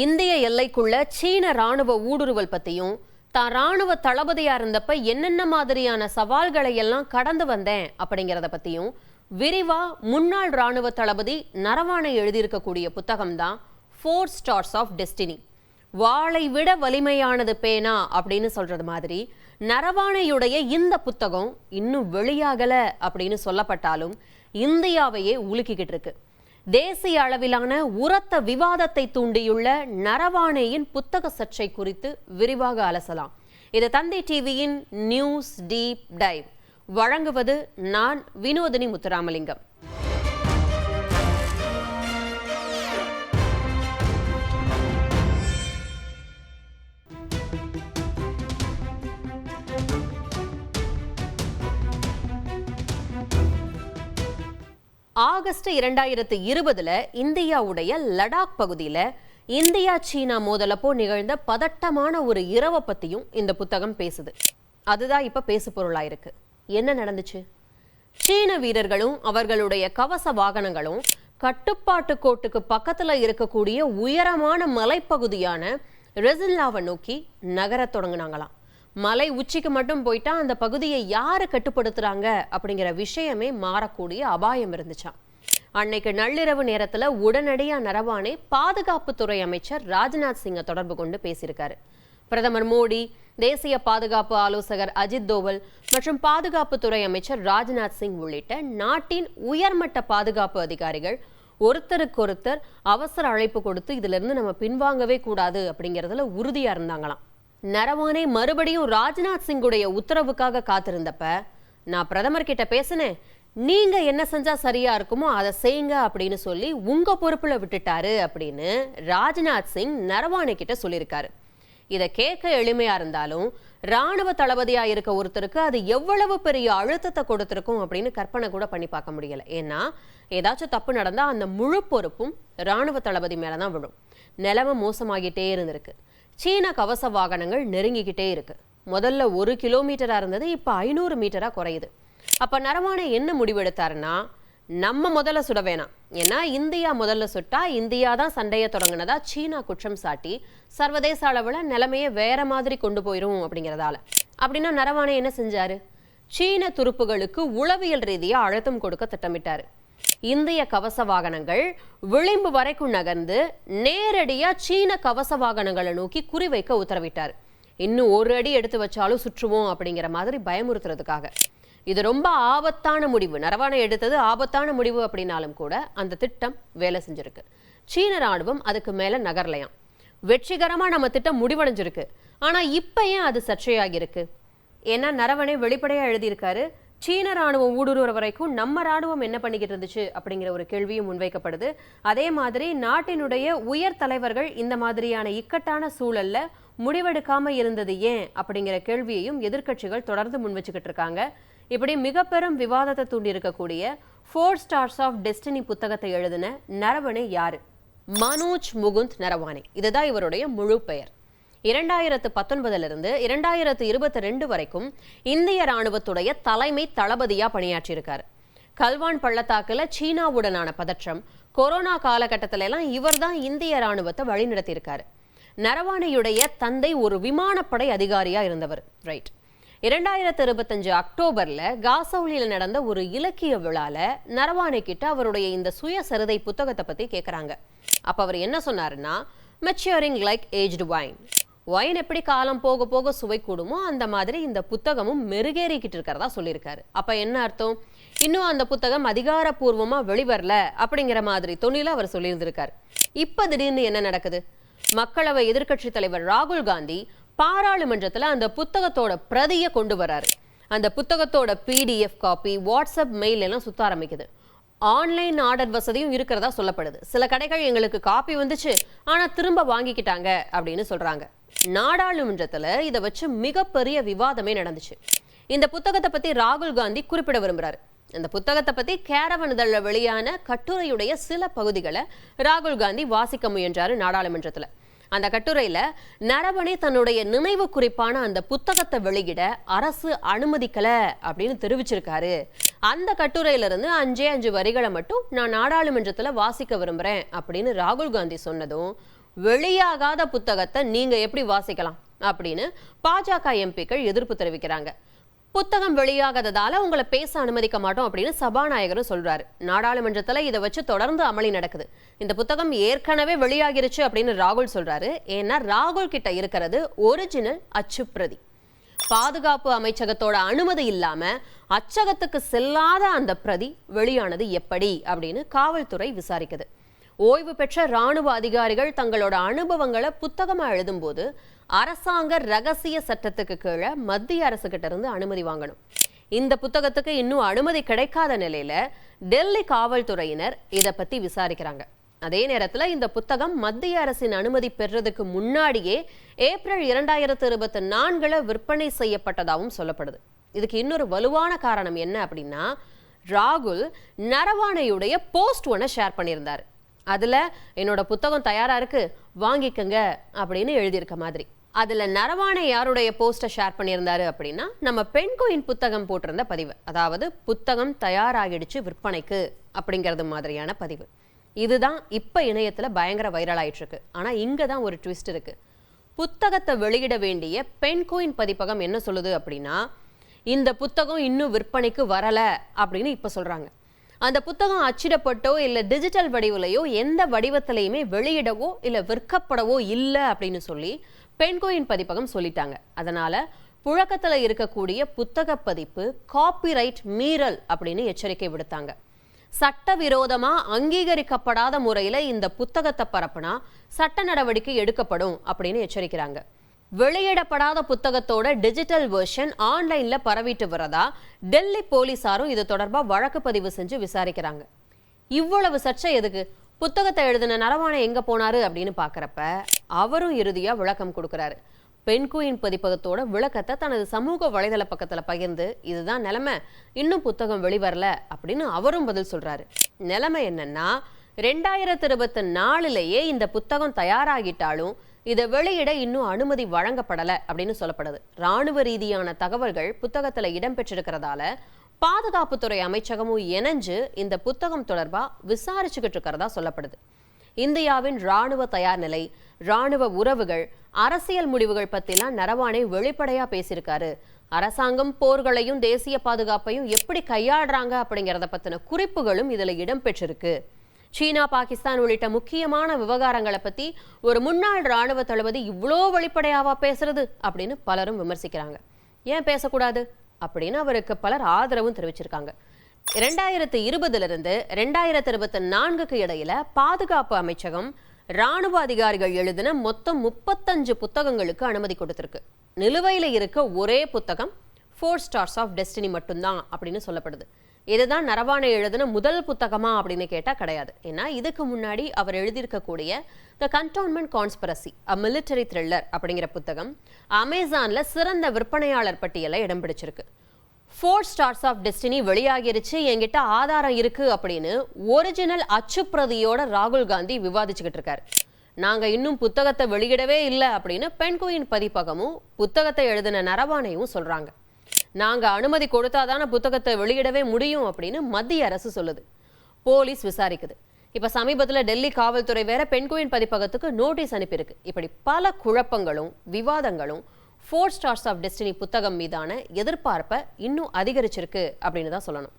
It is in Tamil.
இந்திய எல்லைக்குள்ள சீன ராணுவ ஊடுருவல் பத்தியும் தான் ராணுவ தளபதியா இருந்தப்ப என்னென்ன மாதிரியான சவால்களை எல்லாம் கடந்து வந்தேன் அப்படிங்கிறத பத்தியும் விரிவா முன்னாள் ராணுவ தளபதி நரவாணே எழுதியிருக்கக்கூடிய புத்தகம் தான் 4 ஸ்டார்ஸ் ஆஃப் டெஸ்டினி. வாளை விட வலிமையானது பேனா அப்படின்னு சொல்றது மாதிரி நரவாணையுடைய இந்த புத்தகம் இன்னும் வெளியாகல அப்படின்னு சொல்லப்பட்டாலும் இந்தியாவையே உலுக்கிக்கிட்டு இருக்கு. தேசிய அளவிலான உரத்த விவாதத்தை தூண்டியுள்ள நரவாணேயின் புத்தக சர்ச்சை குறித்து விரிவாக அலசலாம். இது தந்தை டிவியின் நியூஸ் டீப் டைவ். வழங்குவது நான் வினோதினி முத்துராமலிங்கம். ஆகஸ்ட் 2020 இந்தியாவுடைய லடாக் பகுதியில இந்தியா சீனா மோதலப்போ நிகழ்ந்த பதட்டமான ஒரு இரவை பத்தியும் இந்த புத்தகம் பேசுது. அதுதான் இப்ப பேசு பொருளாயிருக்கு. என்ன நடந்துச்சு? சீன வீரர்களும் அவர்களுடைய கவச வாகனங்களும் கட்டுப்பாட்டு கோட்டுக்கு பக்கத்துல இருக்கக்கூடிய உயரமான மலைப்பகுதியான ரெசில்லாவை நோக்கி நகர தொடங்கினாங்களாம். மலை உச்சிக்கு மட்டும் போயிட்டா அந்த பகுதியை யாரு கட்டுப்படுத்துறாங்க அப்படிங்கிற விஷயமே மாறக்கூடிய அபாயம் இருந்துச்சாம். அன்னைக்கு நள்ளிரவு நேரத்துல உடனடியா நரவாணே பாதுகாப்புத்துறை அமைச்சர் ராஜ்நாத் சிங்கை தொடர்பு கொண்டு பேசியிருக்காரு. பிரதமர் மோடி, தேசிய பாதுகாப்பு ஆலோசகர் அஜித் தோவல் மற்றும் பாதுகாப்புத்துறை அமைச்சர் ராஜ்நாத் சிங் உள்ளிட்ட நாட்டின் உயர்மட்ட பாதுகாப்பு அதிகாரிகள் ஒருத்தருக்கொருத்தர் அவசர அழைப்பு கொடுத்து இதுல இருந்து நம்ம பின்வாங்கவே கூடாது அப்படிங்கறதுல உறுதியா இருந்தாங்களாம். நரவாணே மறுபடியும் ராஜ்நாத் சிங்குடைய உத்தரவுக்காக காத்திருந்தப்ப, நான் பிரதமர் கிட்ட பேசினேன், நீங்க என்ன செஞ்சா சரியா இருக்குமோ அதை செய்யுங்க அப்படின்னு சொல்லி உங்க பொறுப்புல விட்டுட்டாரு அப்படின்னு ராஜ்நாத் சிங் நரவாணே கிட்ட சொல்லியிருக்காரு. இதை கேட்க எளிமையா இருந்தாலும் ராணுவ தளபதியா இருக்க ஒருத்தருக்கு அது எவ்வளவு பெரிய அழுத்தத்தை கொடுத்திருக்கும் அப்படின்னு கற்பனை கூட பண்ணி பார்க்க முடியல. ஏன்னா ஏதாச்சும் தப்பு நடந்தா அந்த முழு பொறுப்பும் ராணுவ தளபதி மேலதான் விழும். நிலைமை மோசமாகிட்டே இருந்திருக்கு. சீன கவச வாகனங்கள் நெருங்கிக்கிட்டே இருக்கு. முதல்ல 1 கிலோமீட்டரா இருந்தது, இப்ப 500 மீட்டரா குறையுது. அப்ப நரவாணே என்ன முடிவெடுத்தாருன்னா, நம்ம முதல்ல சுட வேணாம், ஏன்னா இந்தியா முதல்ல சுட்டா இந்தியா தான் சண்டையை தொடங்கினதா சீனா குற்றம் சாட்டி சர்வதேச அளவுல நிலைமையை வேற மாதிரி கொண்டு போயிரும் அப்படிங்கிறதால. அப்படின்னா நரவாணே என்ன செஞ்சாரு? சீன துருப்புகளுக்கு உளவியல் ரீதியா அழுத்தம் கொடுக்க திட்டமிட்டாரு. இந்திய கவச வாகனங்கள் விளிம்பு வரைக்கும் நகர்ந்து நேரடியா சீன கவச வாகனங்களை நோக்கி குறிவைக்க உத்தரவிட்டார். இன்னும் ஒரு அடி எடுத்து வச்சாலும் சுற்றுவோம் அப்படிங்கிற மாதிரி பயமுறுத்துறதுக்காக. இது ரொம்ப ஆபத்தான முடிவு. நரவாணே எடுத்தது ஆபத்தான முடிவு அப்படின்னாலும் கூட அந்த திட்டம் வேலை செஞ்சிருக்கு. சீன ராணுவம் அதுக்கு மேல நகரலையாம். வெற்றிகரமா நம்ம திட்டம் முடிவடைஞ்சிருக்கு. ஆனா இப்ப ஏன் அது சர்ச்சையாகி இருக்கு? ஏன்னா நரவாணே வெளிப்படையா எழுதியிருக்காரு, சீன ராணுவம் ஊடுருவ வரைக்கும் நம்ம ராணுவம் என்ன பண்ணிக்கிட்டு இருந்துச்சு அப்படிங்கிற ஒரு கேள்வியும் முன்வைக்கப்படுது. அதே மாதிரி நாட்டினுடைய உயர் தலைவர்கள் இந்த மாதிரியான இக்கட்டான சூழல்ல முடிவெடுக்காம இருந்தது ஏன் அப்படிங்கிற கேள்வியையும் எதிர்க்கட்சிகள் தொடர்ந்து முன் வச்சுக்கிட்டு இருக்காங்க. இப்படி மிக பெரும் விவாதத்தை தூண்டி இருக்கக்கூடிய 4 ஸ்டார்ஸ் ஆஃப் டெஸ்டினி புத்தகத்தை எழுதின நரவாணே யாரு? மனோஜ் முகுந்த் நரவாணே. இதுதான் இவருடைய முழு பெயர். 2019 இருந்து 2022 வரைக்கும் இந்திய ராணுவத்துடைய தலைமை தளபதியா பணியாற்றியிருக்காரு. கல்வான் பள்ளத்தாக்குல சீனாவுடனான பதற்றம், கொரோனா காலகட்டத்தில எல்லாம் இவர் தான் இந்திய ராணுவத்தை வழிநடத்தியிருக்காரு. நரவாணேயுடைய தந்தை ஒரு விமானப்படை அதிகாரியா இருந்தவர். ரைட். 2025 அக்டோபர்ல காசௌலியில நடந்த ஒரு இலக்கிய விழால நரவாணே கிட்ட அவருடைய இந்த சுயசரிதை புத்தகத்தை பத்தி கேட்கறாங்க. அப்ப அவர் என்ன சொன்னாருன்னா, maturing like aged wine. Wine எப்படி காலம் போக போக சுவை கூடுமோ அந்த மாதிரி இந்த புத்தகமும் மெருகேறிக்கிட்டு இருக்கிறதா சொல்லியிருக்காரு. அப்ப என்ன அர்த்தம்? இன்னும் அந்த புத்தகம் அதிகாரப்பூர்வமா வெளிவரல அப்படிங்கிற மாதிரி தொனில அவர் சொல்லியிருந்திருக்காரு. இப்ப திடீர்னு என்ன நடக்குது? மக்களவை எதிர்க்கட்சி தலைவர் ராகுல் காந்தி பாராளுமன்றத்துல அந்த புத்தகத்தோட பிரதியை கொண்டு வராரு. அந்த புத்தகத்தோட PDF காப்பி வாட்ஸ்அப் மெயில் எல்லாம் சுத்த ஆரம்பிக்குது. ஆன்லைன் ஆர்டர் வசதியும் இருக்கிறதா சொல்லப்படுது. சில கடைகள் எங்களுக்கு காப்பி வந்துச்சு, ஆனா திரும்ப வாங்கிக்கிட்டாங்க அப்படின்னு சொல்றாங்க. நாடாளுமன்றத்துல இதை வச்சு மிகப்பெரிய விவாதமே நடந்துச்சு. இந்த புத்தகத்தை பத்தி ராகுல் காந்தி குறிப்பிட விரும்புறாரு. இந்த புத்தகத்தை பத்தி கேரவன் இதழ்ல வெளியான கட்டுரையுடைய சில பகுதிகளை ராகுல் காந்தி வாசிக்க முயன்றாரு நாடாளுமன்றத்துல. அந்த கட்டுரையில நரவாணே தன்னுடைய நினைவு குறிப்பான அந்த புத்தகத்தை வெளியிட அரசு அனுமதிக்கல அப்படின்னு தெரிவிச்சிருக்காரு. அந்த கட்டுரையில இருந்து 5 வரிகளை மட்டும் நான் நாடாளுமன்றத்துல வாசிக்க விரும்புறேன் அப்படின்னு ராகுல் காந்தி சொன்னதும் வெளியாகாத புத்தகத்தை நீங்க எப்படி வாசிக்கலாம் அப்படின்னு பாஜக எம்பிக்கள் எதிர்ப்பு தெரிவிக்கிறாங்க. புத்தகம் வெளியாகாததால உங்களை பேச அனுமதிக்க மாட்டோம் அப்படின்னு சபாநாயகரும் சொல்றாரு. நாடாளுமன்றத்துல இதை வச்சு தொடர்ந்து அமளி நடக்குது. இந்த புத்தகம் ஏற்கனவே வெளியாகிருச்சு அப்படின்னு ராகுல் சொல்றாரு. ஏன்னா ராகுல் கிட்ட இருக்கிறது ஒரிஜினல் அச்சுப்பிரதி. பாதுகாப்பு அமைச்சகத்தோட அனுமதி இல்லாம அச்சகத்துக்கு செல்லாத அந்த பிரதி வெளியானது எப்படி அப்படின்னு காவல்துறை விசாரிக்குது. ஓய்வு பெற்ற ராணுவ அதிகாரிகள் தங்களோட அனுபவங்களை புத்தகமா எழுதும்போது அரசாங்க ரகசிய சட்டத்துக்கு கீழே மத்திய அரசு கிட்ட இருந்து அனுமதி வாங்கணும். இந்த புத்தகத்துக்கு இன்னும் அனுமதி கிடைக்காத நிலையில டெல்லி காவல்துறையினர் இதை பத்தி விசாரிக்கிறாங்க. அதே நேரத்தில் இந்த புத்தகம் மத்திய அரசின் அனுமதி பெறதுக்கு முன்னாடியே ஏப்ரல் 2024 விற்பனை செய்யப்பட்டதாகவும் சொல்லப்படுது. இதுக்கு இன்னொரு வலுவான காரணம் என்ன அப்படின்னா, ராகுல் நரவாணையுடைய போஸ்ட் ஒன்றை ஷேர் பண்ணியிருந்தார். அதுல என்னோட புத்தகம் தயாரா இருக்கு, வாங்கிக்கங்க அப்படின்னு எழுதியிருக்க மாதிரி. அதுல நரவாணை யாருடைய போஸ்டை ஷேர் பண்ணியிருந்தாரு அப்படின்னா, நம்ம பெண்கோயின் புத்தகம் போட்டிருந்த பதிவு, அதாவது புத்தகம் தயாராகிடுச்சு விற்பனைக்கு அப்படிங்கிறது மாதிரியான பதிவு. இதுதான் இப்ப இணையத்துல பயங்கர வைரல் ஆயிட்டு இருக்கு. ஆனா இங்கதான் ஒரு ட்விஸ்ட் இருக்கு. புத்தகத்தை வெளியிட வேண்டிய பெண்கோயின் பதிப்பகம் என்ன சொல்லுது அப்படின்னா, இந்த புத்தகம் இன்னும் விற்பனைக்கு வரல அப்படின்னு இப்ப சொல்றாங்க. அந்த புத்தகம் அச்சிடப்பட்டோ இல்ல டிஜிட்டல் வடிவிலையோ எந்த வடிவத்திலையுமே வெளியிடவோ இல்ல விற்கப்படவோ இல்லை அப்படின்னு சொல்லி பெண்கோயின் பதிப்பகம் சொல்லிட்டாங்க. அதனால புழக்கத்துல இருக்கக்கூடிய புத்தக பதிப்பு காப்பிரைட் மீறல் அப்படின்னு எச்சரிக்கை விடுத்தாங்க. சட்டவிரோதமா அங்கீகரிக்கப்படாத முறையில இந்த புத்தகத்தை பரப்புனா சட்ட நடவடிக்கை எடுக்கப்படும் அப்படின்னு எச்சரிக்கிறாங்க. வெளியிடப்படாத புத்தகத்தோட டிஜிட்டல் வெர்ஷன் ஆன்லைன்ல பரவிட்டு வரதா டெல்லி போலீசாரும் இது தொடர்பா வழக்கு பதிவு செஞ்சு விசாரிக்கிறாங்க. இவ்வளவு சர்ச்சை எதுக்கு? புத்தகத்தை எழுதின நரவாணை எங்க போனாரு அப்படின்னு பாக்குறப்ப அவரும் இறுதியா விளக்கம் கொடுக்கிறாரு. பெண்குயின் பதிப்பகத்தோட விளக்கத்தை தனது சமூக வலைதள பக்கத்துல பகிர்ந்து, இதுதான் நிலைமை, இன்னும் புத்தகம் வெளிவரல அப்படின்னு அவரும் பதில் சொல்றாரு. நிலைமை என்னன்னா, 2024 இந்த புத்தகம் தயாராகிட்டாலும் இதை வெளியிட இன்னும் அனுமதி வழங்கப்படல அப்படின்னு சொல்லப்படுது. ராணுவ ரீதியான தகவல்கள் புத்தகத்துல இடம்பெற்றிருக்கிறதால பாதுகாப்புத்துறை அமைச்சகமும் இணைஞ்சு இந்த புத்தகம் தொடர்பா விசாரிச்சுக்கிட்டு இருக்கிறதா சொல்லப்படுது. இந்தியாவின் ராணுவ தயார் நிலை, ராணுவ உறவுகள், அரசியல் முடிவுகள் பத்திலாம் நரவாணே வெளிப்படையா பேசியிருக்காரு. அரசாங்கம் போர்களையும் தேசிய பாதுகாப்பையும் எப்படி கையாளுறாங்க அப்படிங்கிறத பத்தின குறிப்புகளும் இதுல இடம்பெற்றிருக்கு. சீனா, பாகிஸ்தான் உள்ளிட்ட முக்கியமான விவகாரங்களை பத்தி ஒரு முன்னாள் ராணுவ தளபதி இவ்வளோ வெளிப்படையாவா பேசுறது அப்படின்னு பலரும் விமர்சிக்கிறாங்க. ஏன் பேசக்கூடாது அப்படின்னு அவருக்கு பலர் ஆதரவும் தெரிவிச்சிருக்காங்க. 2020 2024 இடையில பாதுகாப்பு அமைச்சகம் ராணுவ அதிகாரிகள் எழுதின மொத்தம் 35 புத்தகங்களுக்கு அனுமதி கொடுத்திருக்கு. நிலுவையில இருக்க ஒரே புத்தகம் 4 Stars of Destiny மட்டும்தான் அப்படின்னு சொல்லப்படுது. இதுதான் நரவாணை எழுதின முதல் புத்தகமா அப்படின்னு கேட்டா கிடையாது. ஏன்னா இதுக்கு முன்னாடி அவர் எழுதியிருக்கக்கூடிய த கண்டோன்மெண்ட் கான்ஸ்பிரசி அ மிலிட்டரி த்ரில்லர் அப்படிங்கிற புத்தகம் அமேசான்ல சிறந்த விற்பனையாளர் பட்டியலை இடம் பிடிச்சிருக்கு. 4 Stars of Destiny வெளியாகிருச்சு, என்கிட்ட ஆதாரம் இருக்கு அப்படின்னு ஒரிஜினல் அச்சுப்பிரதியோட ராகுல் காந்தி விவாதிச்சுக்கிட்டு இருக்காரு. நாங்க இன்னும் புத்தகத்தை வெளியிடவே இல்லை அப்படின்னு பெண்குயின் பதிப்பகமும் புத்தகத்தை எழுதின நரவாணையும் சொல்றாங்க. நாங்க அனுமதி கொடுத்தாதான புத்தகத்தை வெளியிடவே முடியும் அப்படின்னு மத்திய அரசு சொல்லுது. போலீஸ் விசாரிக்குது. இப்ப சமீபத்துல டெல்லி காவல்துறை வேற பெண்குயின் பதிப்பகத்துக்கு நோட்டீஸ் அனுப்பியிருக்கு. இப்படி பல குழப்பங்களும் விவாதங்களும் 4 Stars of Destiny புத்தகம் மீதான எதிர்பார்ப்பை இன்னும் அதிகரிச்சிருக்கு அப்படின்னு தான் சொல்லணும்.